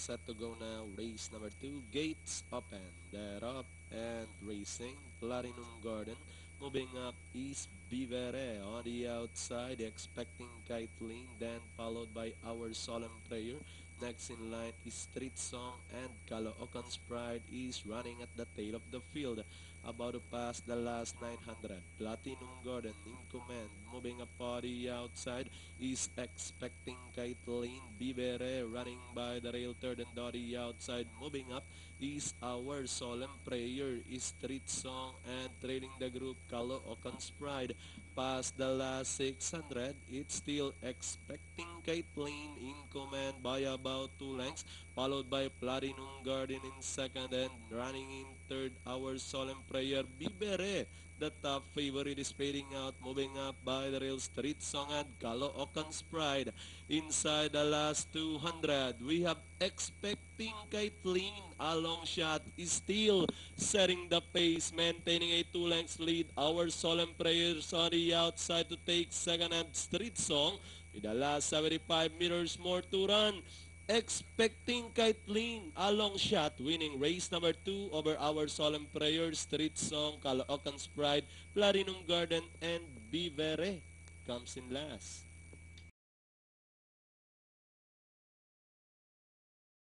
set to go now. Race number 2. Gates open. They're up and racing. Platinum Garden. Moving up is Vivere on the outside, expecting Kaitlin, then followed by Our Solemn Prayer. Next in line is Street Song, and Caloocan's Pride is running at the tail of the field, about to pass the last 900. Platinum Garden in command, moving up on the outside, is expecting Kaitlin. Vivere running by the rail, third and on the outside, moving up is Our Solemn Prayer, is Street Song, and trailing the group Caloocan's Pride. Past the last 600, it's still expecting Kaitlin in command by about 2 lengths, followed by Platinum Garden in second, and running in third, Our Solemn Prayer. Bibere, the top favorite, is fading out, moving up by the rail, Street Song and Caloocan's Pride. Inside the last 200, we have expecting Kaitlin. A long shot is still setting the pace, maintaining a 2 lengths lead. Our Solemn Prayers on the outside to take second, and Street Song with the last 75 meters more to run. Expecting Kaitlin, a long shot, winning race number 2 over Our Solemn Prayers, Street Song, Caloocan's Pride, Platinum Garden, and Vivere comes in last.